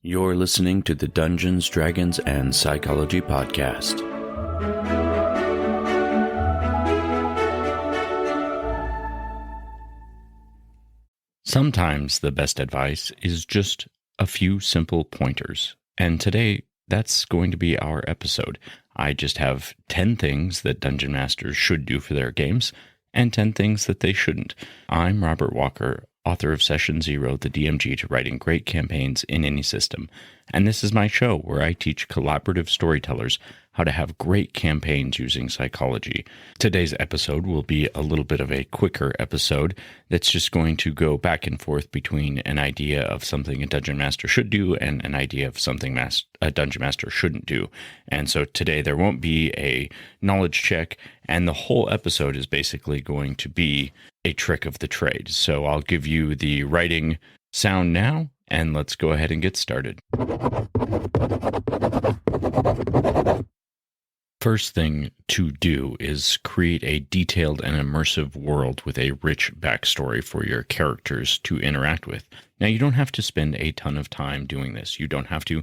You're listening to the Dungeons, Dragons, and Psychology Podcast. Sometimes the best advice is just a few simple pointers. And today, that's going to be our episode. I just have 10 things that Dungeon Masters should do for their games, and 10 things that they shouldn't. I'm Robert Walker, author of Session Zero, the DMG to writing great campaigns in any system. And this is my show where I teach collaborative storytellers how to have great campaigns using psychology. Today's episode will be a little bit of a quicker episode that's just going to go back and forth between an idea of something a Dungeon Master should do and an idea of something a Dungeon Master shouldn't do. And so today there won't be a knowledge check, and the whole episode is basically going to be a trick of the trade. So I'll give you the writing sound now, and let's go ahead and get started. First thing to do is create a detailed and immersive world with a rich backstory for your characters to interact with. Now, you don't have to spend a ton of time doing this. You don't have to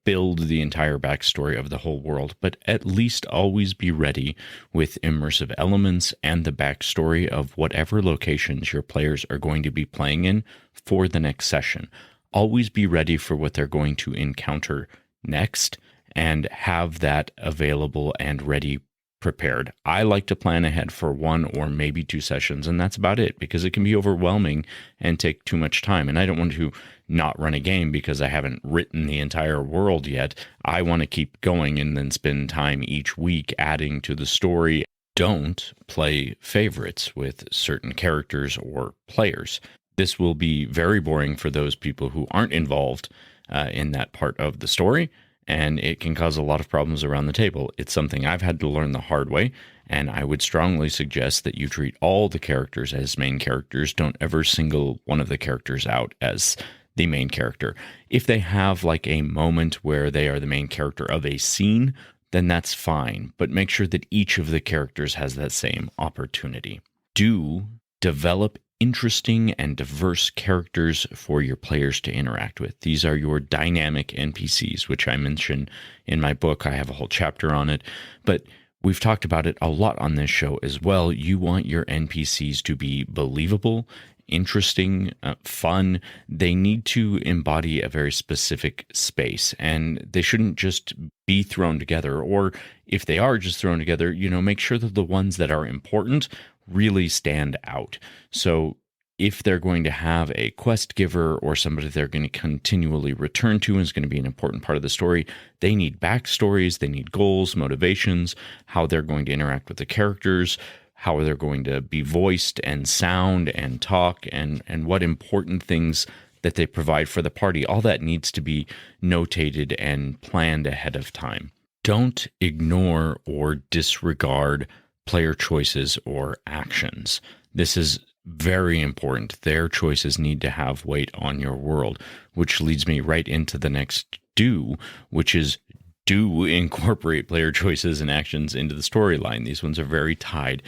build the entire backstory of the whole world, but at least always be ready with immersive elements and the backstory of whatever locations your players are going to be playing in for the next session. Always be ready for what they're going to encounter next and have that available and ready prepared. I like to plan ahead for 1 or maybe 2 sessions, and that's about it, because it can be overwhelming and take too much time. And I don't want to not run a game because I haven't written the entire world yet. I want to keep going and then spend time each week adding to the story. Don't play favorites with certain characters or players. This will be very boring for those people who aren't involved in that part of the story, and it can cause a lot of problems around the table. It's something I've had to learn the hard way, and I would strongly suggest that you treat all the characters as main characters. Don't ever single one of the characters out as the main character. If they have like a moment where they are the main character of a scene, then that's fine, but make sure that each of the characters has that same opportunity. Do develop interesting and diverse characters for your players to interact with. These are your dynamic NPCs, which I mention in my book. I have a whole chapter on it, but we've talked about it a lot on this show as well. You want your NPCs to be believable, interesting, fun. They need to embody a very specific space, and they shouldn't just be thrown together. Or if they are just thrown together, make sure that the ones that are important really stand out. So if they're going to have a quest giver or somebody they're going to continually return to and is going to be an important part of the story, they need backstories, they need goals, motivations, how they're going to interact with the characters, how they're going to be voiced and sound and talk, and what important things that they provide for the party. All that needs to be notated and planned ahead of time. Don't ignore or disregard player choices or actions. This is very important. Their choices need to have weight on your world, which leads me right into the next do, which is do incorporate player choices and actions into the storyline. These ones are very tied.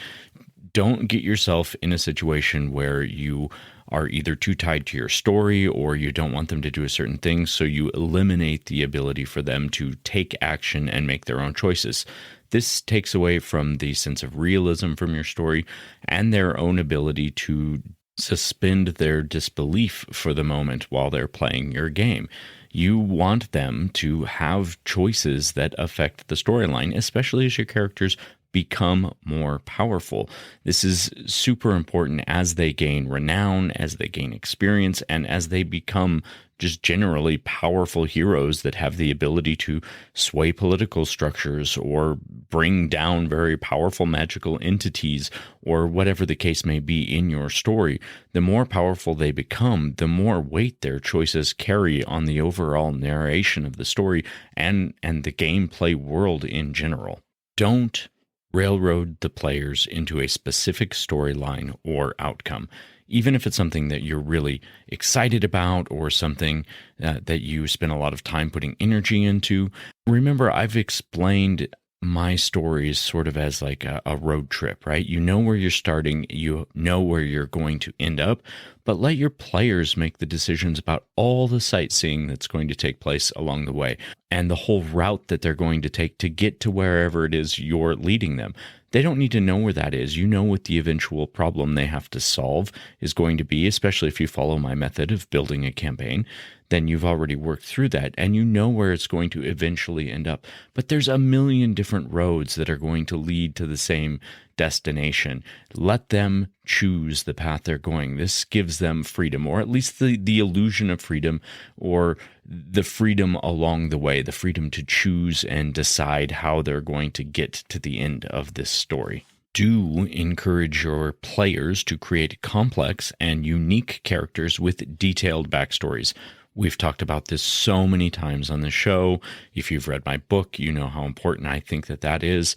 Don't get yourself in a situation where you are either too tied to your story or you don't want them to do a certain thing, so you eliminate the ability for them to take action and make their own choices. This takes away from the sense of realism from your story and their own ability to suspend their disbelief for the moment while they're playing your game. You want them to have choices that affect the storyline, especially as your characters become more powerful. This is super important as they gain renown, as they gain experience, and as they become just generally powerful heroes that have the ability to sway political structures or bring down very powerful magical entities or whatever the case may be in your story. The more powerful they become, the more weight their choices carry on the overall narration of the story and the gameplay world in general. Don't railroad the players into a specific storyline or outcome. Even if it's something that you're really excited about or something that you spend a lot of time putting energy into. Remember, I've explained my stories sort of as like a road trip, right? You know where you're starting, you know where you're going to end up, but let your players make the decisions about all the sightseeing that's going to take place along the way and the whole route that they're going to take to get to wherever it is you're leading them. They don't need to know where that is. You know what the eventual problem they have to solve is going to be, especially if you follow my method of building a campaign. Then you've already worked through that and you know where it's going to eventually end up. But there's a million different roads that are going to lead to the same destination. Let them choose the path they're going. This gives them freedom, or at least the illusion of freedom, or the freedom along the way, the freedom to choose and decide how they're going to get to the end of this story. Do encourage your players to create complex and unique characters with detailed backstories. We've talked about this so many times on the show. If you've read my book, you know how important I think that is.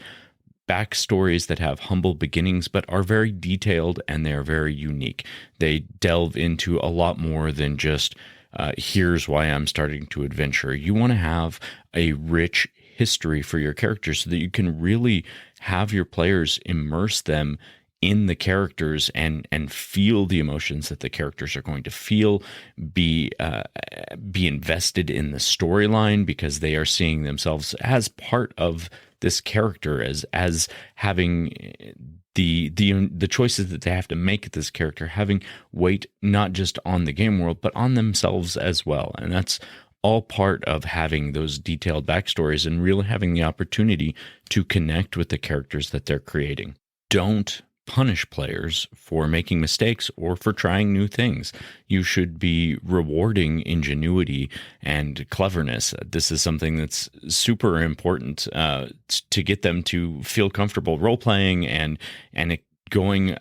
Backstories that have humble beginnings but are very detailed and they're very unique. They delve into a lot more than just here's why I'm starting to adventure. You want to have a rich history for your characters so that you can really have your players immerse them in the characters and feel the emotions that the characters are going to feel, be invested in the storyline because they are seeing themselves as part of this character, as having the choices that they have to make at this character having weight not just on the game world but on themselves as well. And that's all part of having those detailed backstories and really having the opportunity to connect with the characters that they're creating. Don't punish players for making mistakes or for trying new things. You should be rewarding ingenuity and cleverness. This is something that's super important to get them to feel comfortable role-playing and going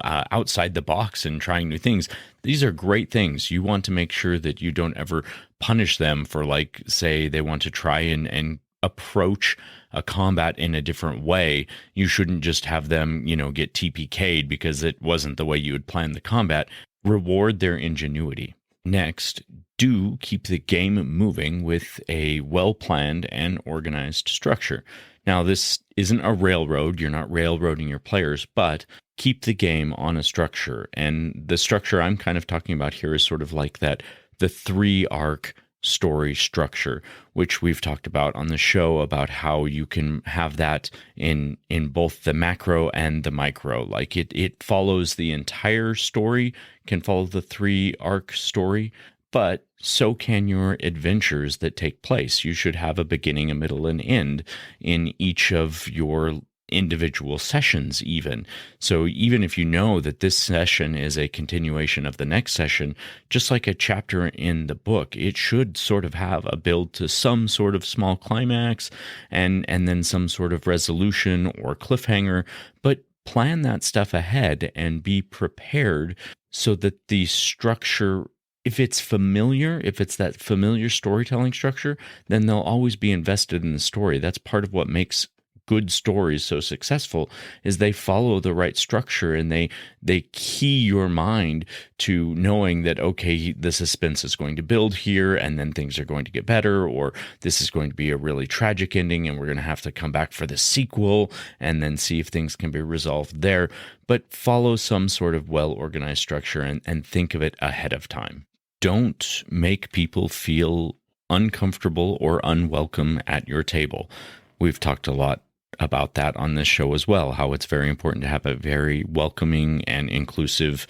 outside the box and trying new things. These are great things. You want to make sure that you don't ever punish them for, like, say they want to try and approach a combat in a different way. You shouldn't just have them, get TPK'd because it wasn't the way you had planned the combat. Reward their ingenuity. Next, do keep the game moving with a well-planned and organized structure. Now, this isn't a railroad. You're not railroading your players, but keep the game on a structure. And the structure I'm kind of talking about here is sort of like the 3-arc story structure, which we've talked about on the show, about how you can have that in both the macro and the micro. Like it follows the entire story, can follow the 3-arc story, but so can your adventures that take place. You should have a beginning, a middle, and end in each of your individual sessions even. So even if you know that this session is a continuation of the next session, just like a chapter in the book, it should sort of have a build to some sort of small climax and then some sort of resolution or cliffhanger, but plan that stuff ahead and be prepared so that the structure, if it's familiar, if it's that familiar storytelling structure, then they'll always be invested in the story. That's part of what makes good stories so successful, is they follow the right structure and they key your mind to knowing that, okay, the suspense is going to build here and then things are going to get better, or this is going to be a really tragic ending and we're going to have to come back for the sequel and then see if things can be resolved there. But follow some sort of well-organized structure and think of it ahead of time. Don't make people feel uncomfortable or unwelcome at your table. We've talked a lot about that on this show as well, how it's very important to have a very welcoming and inclusive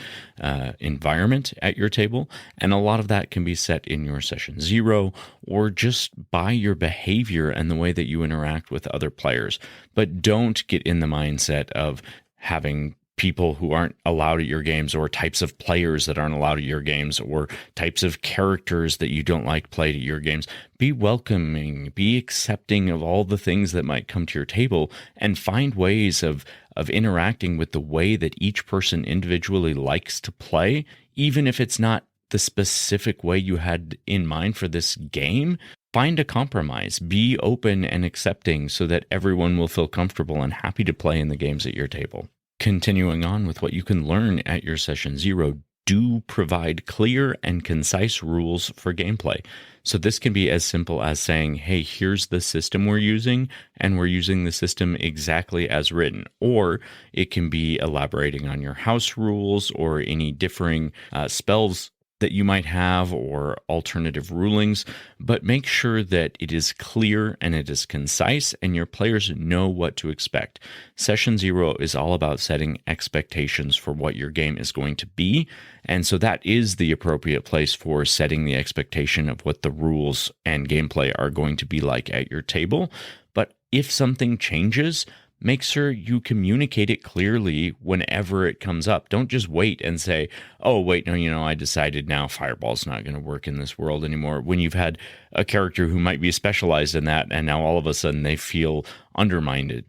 environment at your table. And a lot of that can be set in your session 0 or just by your behavior and the way that you interact with other players. But don't get in the mindset of having people who aren't allowed at your games, or types of players that aren't allowed at your games, or types of characters that you don't like played at your games. Be welcoming, be accepting of all the things that might come to your table, and find ways of interacting with the way that each person individually likes to play, even if it's not the specific way you had in mind for this game. Find a compromise. Be open and accepting so that everyone will feel comfortable and happy to play in the games at your table. Continuing on with what you can learn at your session 0, do provide clear and concise rules for gameplay. So this can be as simple as saying, hey, here's the system we're using, and we're using the system exactly as written. Or it can be elaborating on your house rules or any differing spells that you might have or alternative rulings, but make sure that it is clear and it is concise and your players know what to expect. Session 0 is all about setting expectations for what your game is going to be, and so that is the appropriate place for setting the expectation of what the rules and gameplay are going to be like at your table. But if something changes, make sure you communicate it clearly whenever it comes up. Don't just wait and say, oh, wait, no, I decided now Fireball's not going to work in this world anymore. When you've had a character who might be specialized in that, and now all of a sudden they feel undermined,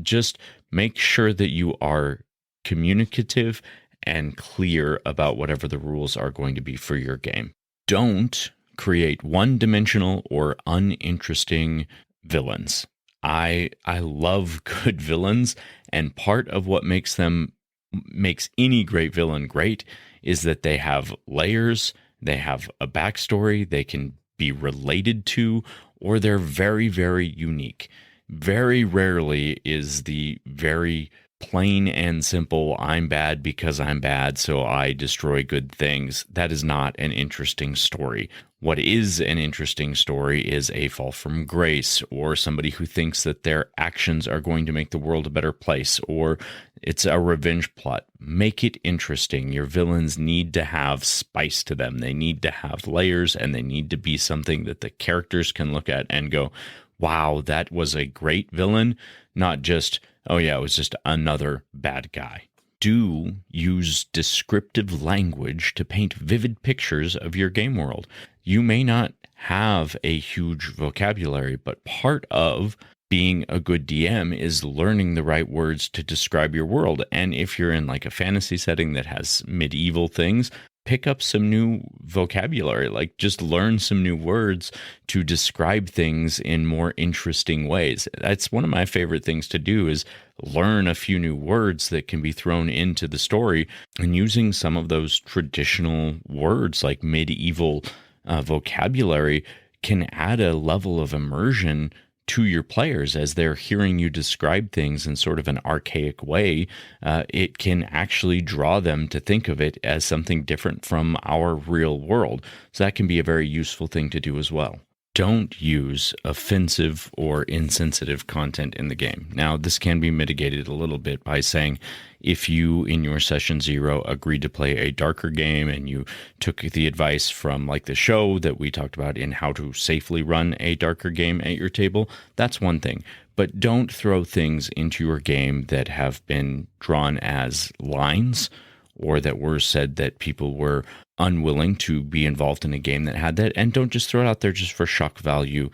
just make sure that you are communicative and clear about whatever the rules are going to be for your game. Don't create one-dimensional or uninteresting villains. I love good villains, and part of what makes any great villain great is that they have layers, they have a backstory, they can be related to, or they're very, very unique. Very rarely is the very plain and simple, I'm bad because I'm bad, so I destroy good things. That is not an interesting story. What is an interesting story is a fall from grace, or somebody who thinks that their actions are going to make the world a better place, or it's a revenge plot. Make it interesting. Your villains need to have spice to them. They need to have layers, and they need to be something that the characters can look at and go, wow, that was a great villain, not just, oh yeah, it was just another bad guy. Do use descriptive language to paint vivid pictures of your game world. You may not have a huge vocabulary, but part of being a good DM is learning the right words to describe your world. And if you're in like a fantasy setting that has medieval things, pick up some new vocabulary, like just learn some new words to describe things in more interesting ways. That's one of my favorite things to do, is learn a few new words that can be thrown into the story, and using some of those traditional words like medieval vocabulary can add a level of immersion to your players as they're hearing you describe things in sort of an archaic way. It can actually draw them to think of it as something different from our real world. So that can be a very useful thing to do as well. Don't use offensive or insensitive content in the game. Now, this can be mitigated a little bit by saying, if you, in your session 0, agreed to play a darker game and you took the advice from like the show that we talked about in how to safely run a darker game at your table, that's one thing. But don't throw things into your game that have been drawn as lines, or that were said that people were unwilling to be involved in a game that had that. And don't just throw it out there just for shock value,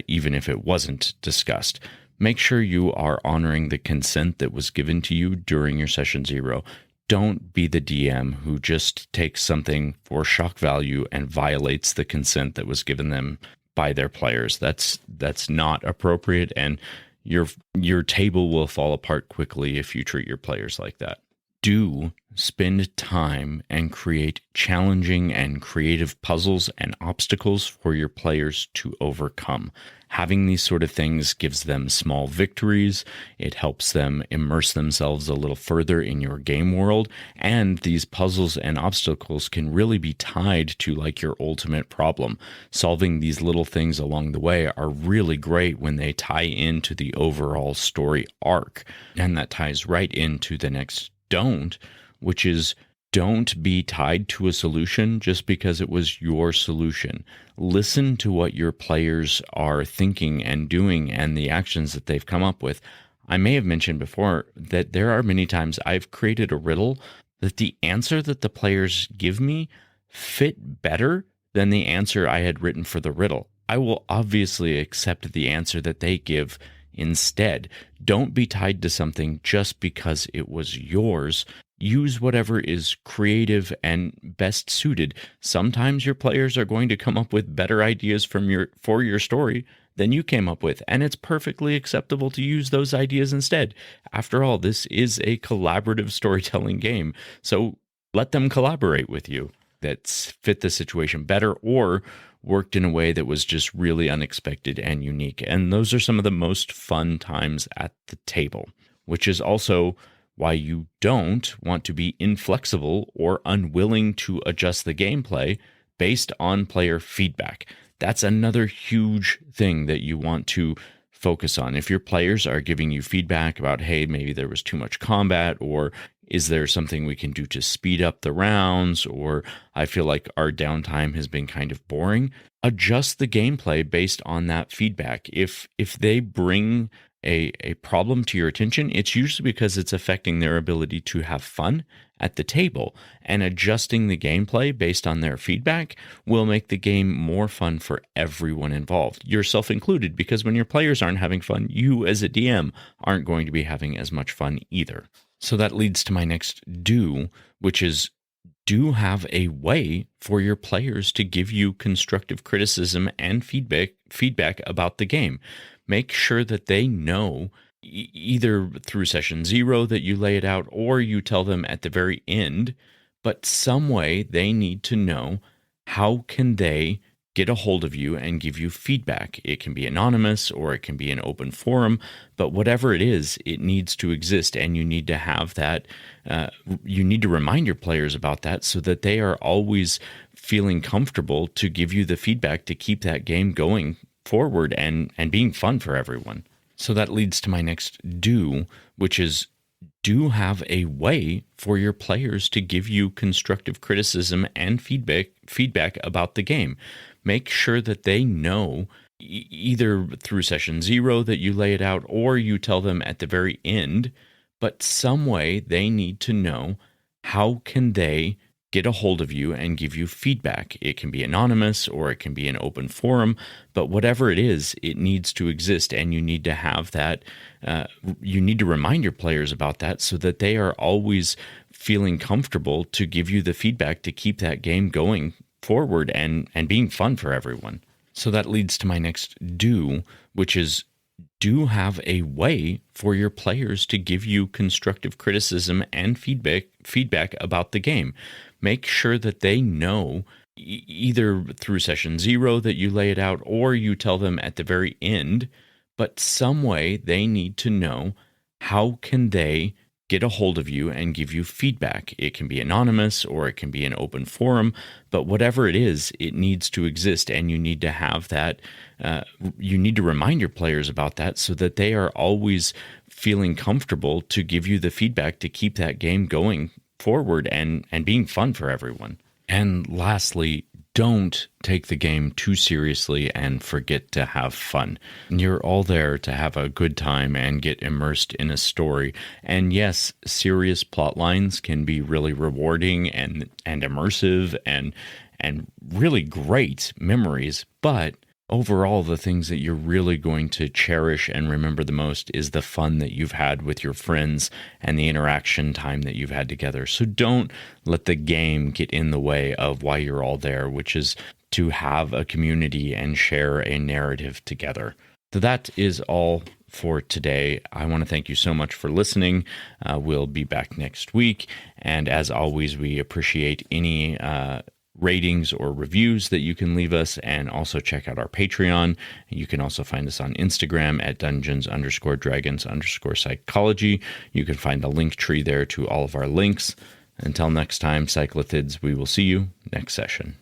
even if it wasn't discussed. Make sure you are honoring the consent that was given to you during your session 0. Don't be the DM who just takes something for shock value and violates the consent that was given them by their players. That's not appropriate, and your table will fall apart quickly if you treat your players like that. Do spend time and create challenging and creative puzzles and obstacles for your players to overcome. Having these sort of things gives them small victories. It helps them immerse themselves a little further in your game world. And these puzzles and obstacles can really be tied to like your ultimate problem. Solving these little things along the way are really great when they tie into the overall story arc. And that ties right into the next don't, which is don't be tied to a solution just because it was your solution. Listen to what your players are thinking and doing and the actions that they've come up with. I may have mentioned before that there are many times I've created a riddle that the answer that the players give me fit better than the answer I had written for the riddle. I will obviously accept the answer that they give instead. Don't be tied to something just because it was yours. Use whatever is creative and best suited. Sometimes your players are going to come up with better ideas for your story than you came up with, and it's perfectly acceptable to use those ideas instead. After all, this is a collaborative storytelling game, so let them collaborate with you that fit the situation better or worked in a way that was just really unexpected and unique. And those are some of the most fun times at the table, which is also why you don't want to be inflexible or unwilling to adjust the gameplay based on player feedback. That's another huge thing that you want to focus on. If your players are giving you feedback about, hey, maybe there was too much combat, or is there something we can do to speed up the rounds, or I feel like our downtime has been kind of boring, adjust the gameplay based on that feedback. If they bring a problem to your attention, it's usually because it's affecting their ability to have fun at the table, and adjusting the gameplay based on their feedback will make the game more fun for everyone involved, yourself included, because when your players aren't having fun, you as a DM aren't going to be having as much fun either. So that leads to my next do, which is do have a way for your players to give you constructive criticism and feedback about the game. Make sure that they know either through session 0 that you lay it out, or you tell them at the very end, but some way they need to know how can they get a hold of you and give you feedback. It can be anonymous or it can be an open forum, but whatever it is, it needs to exist, and you need to have that. You need to remind your players about that so that they are always feeling comfortable to give you the feedback to keep that game going forward and being fun for everyone. So that leads to my next do, which is do have a way for your players to give you constructive criticism and feedback about the game. Make sure that they know either through session 0 that you lay it out, or you tell them at the very end, but some way they need to know how can they get a hold of you and give you feedback. It can be anonymous or it can be an open forum, but whatever it is, it needs to exist, and you need to have that. You need to remind your players about that so that they are always feeling comfortable to give you the feedback to keep that game going forward and being fun for everyone. So that leads to my next do, which is do have a way for your players to give you constructive criticism and feedback about the game. Make sure that they know either through session 0 that you lay it out, or you tell them at the very end, but some way they need to know how can they get a hold of you and give you feedback. It can be anonymous or it can be an open forum, but whatever it is, it needs to exist, and you need to have that. You need to remind your players about that so that they are always feeling comfortable to give you the feedback to keep that game going forward and being fun for everyone. And lastly, don't take the game too seriously and forget to have fun. You're all there to have a good time and get immersed in a story. And yes, serious plot lines can be really rewarding and immersive and really great memories, but overall, the things that you're really going to cherish and remember the most is the fun that you've had with your friends and the interaction time that you've had together. So don't let the game get in the way of why you're all there, which is to have a community and share a narrative together. So that is all for today. I want to thank you so much for listening. We'll be back next week. And as always, we appreciate any ratings or reviews that you can leave us, and also check out our Patreon. You can also find us on Instagram at dungeons_dragons_psychology. You can find the link tree there to all of our links. Until next time, Cyclothids, we will see you next session.